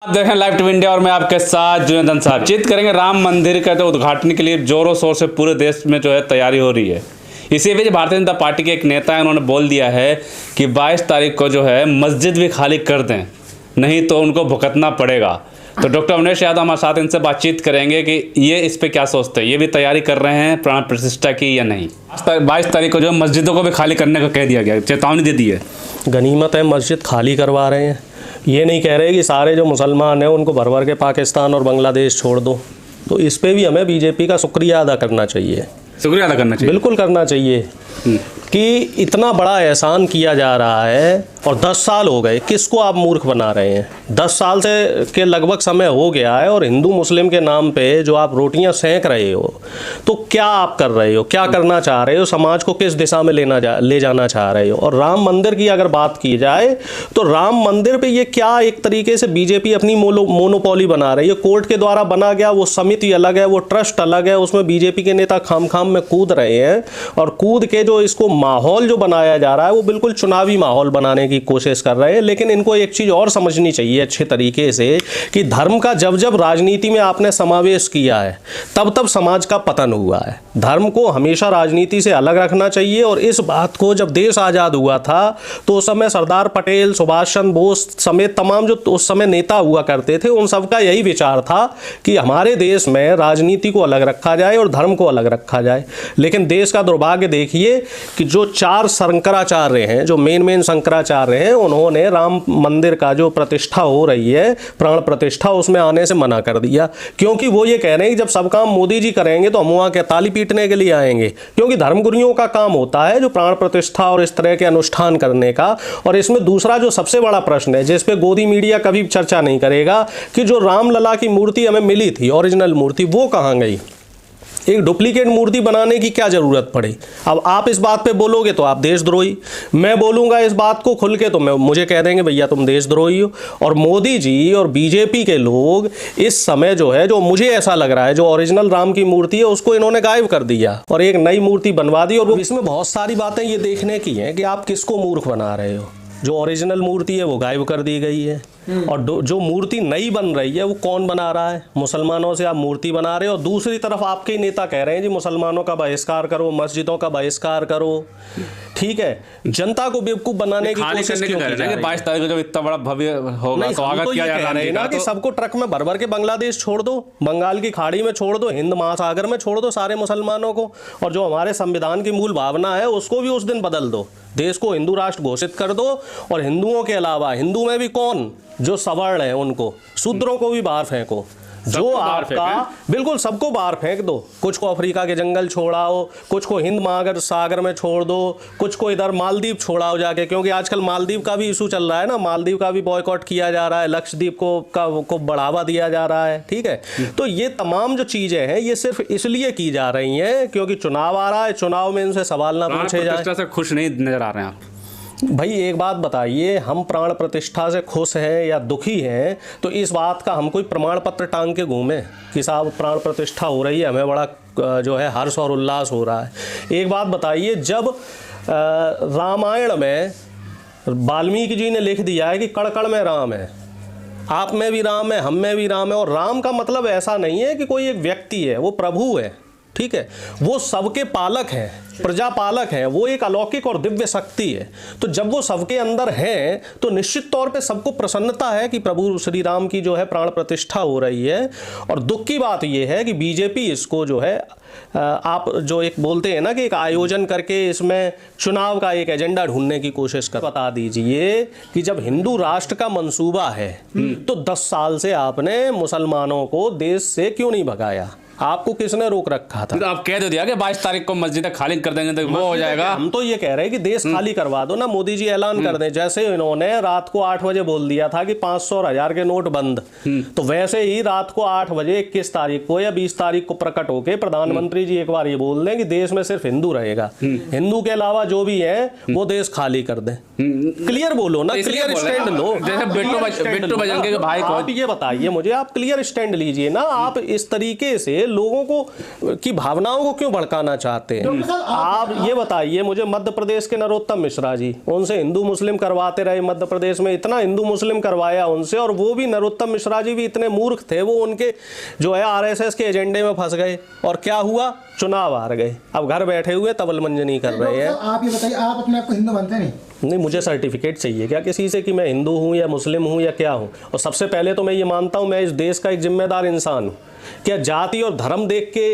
आप देखें live TV India और मैं आपके साथ जुनेदन साहब बातचीत करेंगे राम मंदिर का तो उद्घाटन के लिए जोरों शोर से पूरे देश में जो है तैयारी हो रही है। इसी बीच भारतीय जनता पार्टी के एक नेता है, उन्होंने बोल दिया है कि 22 तारीख को जो है मस्जिद भी खाली कर दें, नहीं तो उनको भुगतना पड़ेगा। तो डॉक्टर अवनेश यादव हमारे साथ, इनसे बातचीत करेंगे कि ये इस पर क्या सोचते हैं, ये भी तैयारी कर रहे हैं प्राण प्रतिष्ठा की या नहीं। 22 तारीख को जो मस्जिदों को भी खाली करने का कह दिया गया, चेतावनी दे दी है। गनीमत है मस्जिद खाली करवा रहे हैं, ये नहीं कह रहे कि सारे जो मुसलमान हैं उनको भर भर के पाकिस्तान और बांग्लादेश छोड़ दो। तो इस पे भी हमें बीजेपी का शुक्रिया अदा करना चाहिए। शुक्रिया अदा करना चाहिए, बिल्कुल करना चाहिए कि इतना बड़ा एहसान किया जा रहा है और 10 साल हो गए। किसको आप मूर्ख बना रहे हैं? 10 साल से के लगभग समय हो गया है और हिंदू मुस्लिम के नाम पे जो आप रोटियां सेंक रहे हो, तो क्या आप कर रहे हो, क्या करना चाह रहे हो, समाज को किस दिशा में ले जाना चाह रहे हो? और राम मंदिर की अगर बात की जाए तो राम मंदिर पे ये क्या एक तरीके से बीजेपी अपनी मोनोपोली बना रही है। कोर्ट के द्वारा बना गया वो समिति अलग है, वो ट्रस्ट अलग है, उसमें बीजेपी के नेता खाम में कूद रहे हैं और कूद के जो इसको माहौल जो बनाया जा रहा है वो बिल्कुल चुनावी माहौल बनाने की कोशिश कर रहे हैं। लेकिन इनको एक चीज़ और समझनी चाहिए अच्छे तरीके से कि धर्म का जब जब राजनीति में आपने समावेश किया है तब तब समाज का पतन हुआ है। धर्म को हमेशा राजनीति से अलग रखना चाहिए। और इस बात को जब देश आज़ाद हुआ था तो उस समय सरदार पटेल, सुभाष चंद्र बोस समेत तमाम जो उस समय नेता हुआ करते थे, उन सबका यही विचार था कि हमारे देश में राजनीति को अलग रखा जाए और धर्म को अलग रखा जाए। लेकिन देश का दुर्भाग्य देखिए कि जो 4 शंकराचार्य हैं, जो मेन शंकराचार्य हैं, उन्होंने राम मंदिर का जो प्रतिष्ठा हो रही है, प्राण प्रतिष्ठा, उसमें आने से मना कर दिया। क्योंकि वो ये कह रहे हैं कि जब सब काम मोदी जी करेंगे तो हम वहाँ के ताली पीटने के लिए आएंगे। क्योंकि धर्मगुरुओं का काम होता है जो प्राण प्रतिष्ठा और इस तरह के अनुष्ठान करने का। और इसमें दूसरा जो सबसे बड़ा प्रश्न है जिस पे गोदी मीडिया कभी चर्चा नहीं करेगा कि जो रामलला की मूर्ति हमें मिली थी, ओरिजिनल मूर्ति, वो कहाँ गई? एक डुप्लीकेट मूर्ति बनाने की क्या जरूरत पड़ी? अब आप इस बात पे बोलोगे तो आप देशद्रोही, मैं बोलूँगा इस बात को खुल के तो मुझे कह देंगे भैया तुम देशद्रोही हो। और मोदी जी और बीजेपी के लोग इस समय जो है, जो मुझे ऐसा लग रहा है, जो ओरिजिनल राम की मूर्ति है उसको इन्होंने गायब कर दिया और एक नई मूर्ति बनवा दी। और इसमें बहुत सारी बातें ये देखने की हैं कि आप किसको मूर्ख बना रहे हो। जो ओरिजिनल मूर्ति है वो गायब कर दी गई है और जो मूर्ति नई बन रही है वो कौन बना रहा है? मुसलमानों से आप मूर्ति बना रहे हो। और दूसरी तरफ आपके नेता कह रहे हैं जी मुसलमानों का बहिष्कार करो, मस्जिदों का बहिष्कार करो। ठीक है, जनता को बेवकूफ बनाने की कोशिश क्यों की जा रही है? 22 तारीख को जब इतना बड़ा भव्य होगा तो आगे क्या जा रहा है ना कि सबको ट्रक में भर भर के बांग्लादेश छोड़ दो, बंगाल की खाड़ी में छोड़ दो, हिंद महासागर में छोड़ दो सारे मुसलमानों को। और जो हमारे संविधान की मूल भावना है उसको भी उस दिन बदल दो, देश को हिंदू राष्ट्र घोषित कर दो। और हिंदुओं के अलावा, हिंदू में भी कौन, जो सवर्ण है उनको, शूद्रों को भी बाहर फेंको। जो आपका बिल्कुल सबको बाहर फेंक दो। कुछ को अफ्रीका के जंगल छोड़ाओ, कुछ को हिंद महासागर में छोड़ दो, कुछ को इधर मालदीव छोड़ाओ जाके, क्योंकि आजकल मालदीव का भी इशू चल रहा है ना, मालदीव का भी बॉयकॉट किया जा रहा है, लक्षद्वीप को बढ़ावा दिया जा रहा है। ठीक है, तो ये तमाम जो चीजें हैं ये सिर्फ इसलिए की जा रही हैं क्योंकि चुनाव आ रहा है, चुनाव में इनसे सवाल ना पूछे जाए। खुश नहीं नजर आ रहे हैं आप? भाई एक बात बताइए, हम प्राण प्रतिष्ठा से खुश हैं या दुखी हैं तो इस बात का हम कोई प्रमाण पत्र टांग के घूमें कि साहब प्राण प्रतिष्ठा हो रही है, हमें बड़ा जो है हर्ष और उल्लास हो रहा है। एक बात बताइए, जब रामायण में वाल्मीकि जी ने लिख दिया है कि कण कण में राम है, आप में भी राम है, हम में भी राम है। और राम का मतलब ऐसा नहीं है कि कोई एक व्यक्ति है, वो प्रभु है। ठीक है, वो सबके पालक हैं, प्रजापालक हैं, वो एक अलौकिक और दिव्य शक्ति है। तो जब वो सबके अंदर हैं तो निश्चित तौर पे सबको प्रसन्नता है कि प्रभु श्री राम की जो है प्राण प्रतिष्ठा हो रही है। और दुख की बात ये है कि बीजेपी इसको जो है, आप जो एक बोलते हैं ना कि एक आयोजन करके इसमें चुनाव का एक एजेंडा ढूंढने की कोशिश कर। बता दीजिए कि जब हिंदू राष्ट्र का मंसूबा है तो 10 साल से आपने मुसलमानों को देश से क्यों नहीं भगाया? आपको किसने रोक रखा था? तो आप कह दो दिया कि 22 तारीख को मस्जिद खाली कर देंगे तो वो हो जाएगा। हम तो ये कह रहे हैं कि देश खाली करवा दो ना, मोदी जी ऐलान कर दें। जैसे इन्होंने रात को 8 बजे बोल दिया था कि 500 और 1000 के नोट बंद, तो वैसे ही रात को 8 बजे 21 तारीख को या 20 तारीख को प्रकट होके प्रधानमंत्री जी एक बार ये बोल दें कि देश में सिर्फ हिंदू रहेगा, हिंदू के अलावा जो भी है वो देश खाली कर दें। क्लियर बोलो ना, क्लियर स्टैंड लो। जैसे बिट्टू बजरंगी के भाई को आप ये बताइए मुझे, आप क्लियर स्टैंड लीजिए ना। आप इस तरीके से लोगों को की भावनाओं को क्यों भड़काना चाहते हैं? आप ये बताइए मुझे, मध्य प्रदेश के नरोत्तम मिश्रा जी, उनसे हिंदू मुस्लिम करवाते रहे, मध्य प्रदेश में इतना हिंदू मुस्लिम करवाया उनसे, और वो भी नरोत्तम मिश्रा जी भी इतने मूर्ख थे, वो उनके जो है आरएसएस के एजेंडे में फंस गए, और क्या हुआ, चुनाव हार गए। अब घर बैठे हुए तबल मंजनी कर रहे हैं। आप ये बताइए, आप अपने आप को हिंदू मानते नहीं? नहीं, मुझे सर्टिफिकेट चाहिए क्या किसी से कि मैं हिंदू हूँ या मुस्लिम हूँ या क्या हूँ? और सबसे पहले तो मैं ये मानता हूँ मैं इस देश का एक जिम्मेदार इंसान हूँ। क्या जाति और धर्म देख के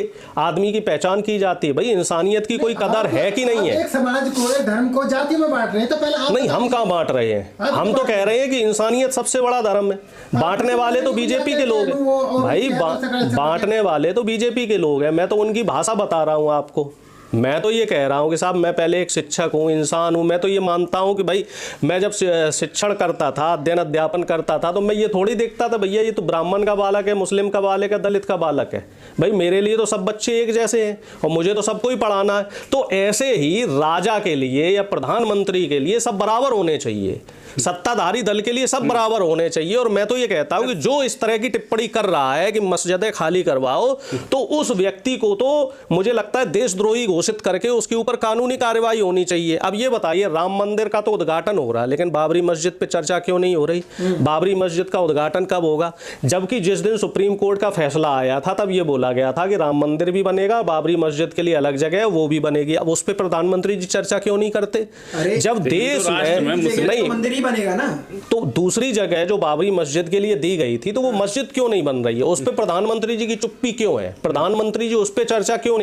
आदमी की पहचान की जाती है? भाई इंसानियत की कोई कदर है कि नहीं है? एक समाज को, एक धर्म को जाति में बांट रहे हैं, तो पहले आप नहीं, हम कहाँ बांट रहे हैं? हम तो कह रहे हैं कि इंसानियत सबसे बड़ा धर्म है। बांटने वाले तो बीजेपी के लोग हैं भाई, बांटने वाले तो बीजेपी के लोग हैं। मैं तो उनकी भाषा बता रहा हूँ आपको। मैं तो ये कह रहा हूँ कि साहब, मैं पहले एक शिक्षक हूँ, इंसान हूँ। मैं तो ये मानता हूँ कि भाई मैं जब शिक्षण करता था, अध्ययन अध्यापन करता था, तो मैं ये थोड़ी देखता था भैया ये तो ब्राह्मण का बालक है, मुस्लिम का बालक है, दलित का बालक है। भाई मेरे लिए तो सब बच्चे एक जैसे हैं और मुझे तो सबको ही पढ़ाना है। तो ऐसे ही राजा के लिए या प्रधानमंत्री के लिए सब बराबर होने चाहिए, सत्ताधारी दल के लिए सब बराबर होने चाहिए। और मैं तो ये कहता हूँ कि जो इस तरह की टिप्पणी कर रहा है कि मस्जिदें खाली करवाओ, तो उस व्यक्ति को तो मुझे लगता है देशद्रोही घोषित करके उसके ऊपर कानूनी कार्रवाई होनी चाहिए। अब ये बताइए, राम मंदिर का तो उद्घाटन हो रहा है, लेकिन बाबरी मस्जिद पे चर्चा क्यों नहीं हो रही? बाबरी मस्जिद का उद्घाटन कब होगा? जबकि जिस दिन सुप्रीम कोर्ट का फैसला आया था तब ये बोला गया था कि राम मंदिर भी बनेगा, बाबरी मस्जिद के लिए अलग जगह है वो भी बनेगी। अब उस पर प्रधानमंत्री जी चर्चा क्यों नहीं करते? जब देश में नहीं मंदिर ही बनेगा ना, तो दूसरी जगह जो बाबरी मस्जिद के लिए दी गई थी, तो वो मस्जिद क्यों नहीं बन रही है? उस पर प्रधानमंत्री जी की चुप्पी क्यों है? प्रधानमंत्री जी उस पर चर्चा क्यों नहीं